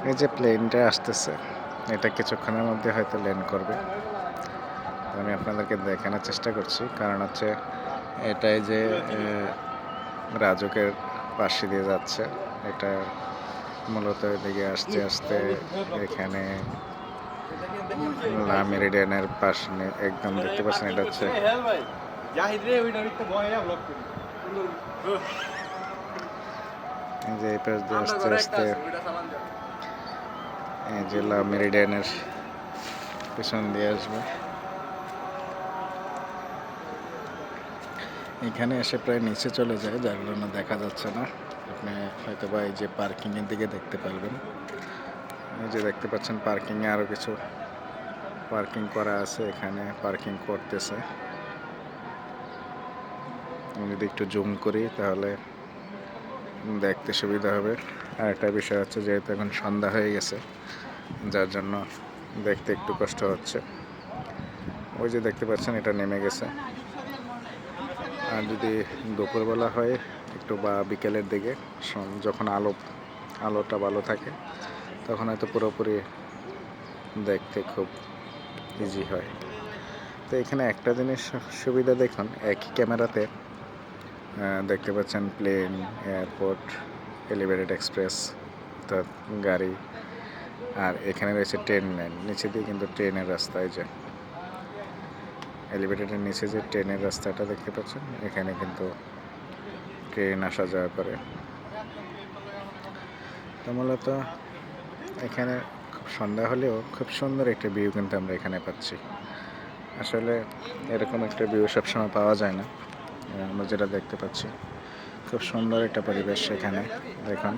এই যে প্লেনটা আসতেছে, এটা কিছুক্ষণের মধ্যে হয়তো ল্যান্ড করবে। আমি আপনাদেরকে দেখানোর চেষ্টা করছি, কারণ হচ্ছে এটাই যে রাজুকের পাশে দিয়ে যাচ্ছে। এটা মূলত এদিকে আসতে আসতে এখানে লা মেরিডিয়ানের পাশে একদম দেখতে পাচ্ছেন, এটা হচ্ছে এই যে এই পাশ দিয়ে আস্তে আস্তে এই যে লা মেরিডিয়ানের পিছন দিয়ে আসবে। এখানে এসে প্রায় নিচে চলে যায়, যার জন্য দেখা যাচ্ছে না। আপনি হয়তো বা এই যে পার্কিংয়ের দিকে দেখতে পারবেন। এই যে দেখতে পাচ্ছেন পার্কিংয়ে আরও কিছু পার্কিং করা আছে, এখানে পার্কিং করতেছে। আমি যদি একটু জুম করি তাহলে দেখতে সুবিধা হবে। আর একটা বিষয় হচ্ছে, যেহেতু এখন সন্ধ্যা হয়ে গেছে, যার জন্য দেখতে একটু কষ্ট হচ্ছে। ওই যে দেখতে পাচ্ছেন এটা নেমে গেছে। আর যদি দুপুরবেলা হয় একটু বা বিকেলের দিকে, যখন আলোটা ভালো থাকে, তখন হয়তো পুরোপুরি দেখতে খুব ইজি হয়। তো এখানে একটা জিনিস সুবিধা দেখুন, একই ক্যামেরাতে দেখতে পাচ্ছেন প্লেন, এয়ারপোর্ট, এলিভেটেড এক্সপ্রেস অর্থাৎ গাড়ি, আর এখানে রয়েছে ট্রেন লাইন। নিচে দিয়ে কিন্তু ট্রেনের রাস্তায় যায়, এলিভেটেডের নিচে যে ট্রেনের রাস্তাটা দেখতে পাচ্ছেন, এখানে কিন্তু ট্রেন আসা যাওয়া করে। তো মূলত এখানে খুব সন্ধ্যা হলেও খুব সুন্দর একটা ভিউ কিন্তু আমরা এখানে পাচ্ছি। আসলে এরকম একটা ভিউ সবসময় পাওয়া যায় না। আমরা যেটা দেখতে পাচ্ছি, খুব সুন্দর একটা পরিবেশ এখানে। দেখুন,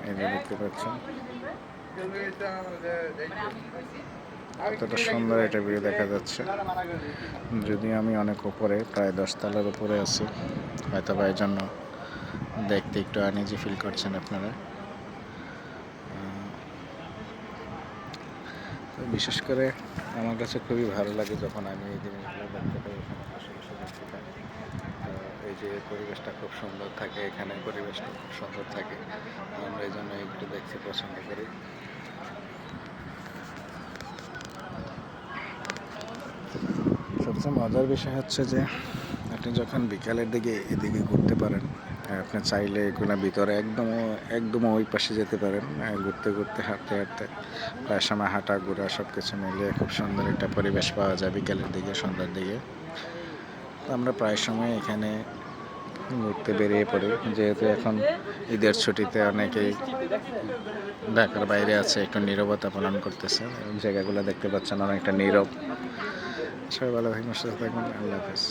এই যে দেখতে পাচ্ছেন কতটা সুন্দর একটা ভিউ দেখা যাচ্ছে। যদিও আমি অনেক উপরে, প্রায় 10 তলার উপরে আছি, হয়তো বা এই জন্য দেখতে একটু আনইজি ফিল করছেন আপনারা। বিশেষ করে আমার কাছে খুবই ভালো লাগে যখন আমি এই জিনিসগুলো দেখতে পাই, এখানে আশেপাশে দেখতে পাই। তো এই যে পরিবেশটা খুব সুন্দর থাকে, এখানে পরিবেশটা খুব সুন্দর থাকে, আমরা এই জন্য একটু দেখতে পছন্দ করি। সবচেয়ে মজার বিষয় হচ্ছে যে আপনি যখন বিকালের দিকে এদিকে ঘুরতে পারেন, আপনি চাইলে এগুলো ভিতরে একদম ওই পাশে যেতে পারেন। ঘুরতে ঘুরতে, হাঁটতে হাঁটতে প্রায় সময় হাঁটা ঘোরা সব কিছু মিলিয়ে খুব সুন্দর একটা পরিবেশ পাওয়া যায় বিকেলের দিকে, সন্ধ্যার দিকে। আমরা প্রায় সময় এখানে ঘুরতে বেরিয়ে পড়ি, যেহেতু এখন ঈদের ছুটিতে অনেকেই ঢাকার বাইরে আছে, একটু নীরবতা পালন করতেছে। জায়গাগুলো দেখতে পাচ্ছেন অনেকটা নীরব। সবাই ভালো থাকবেন, সুস্থ থাকবেন। আল্লাহ হাফেজ।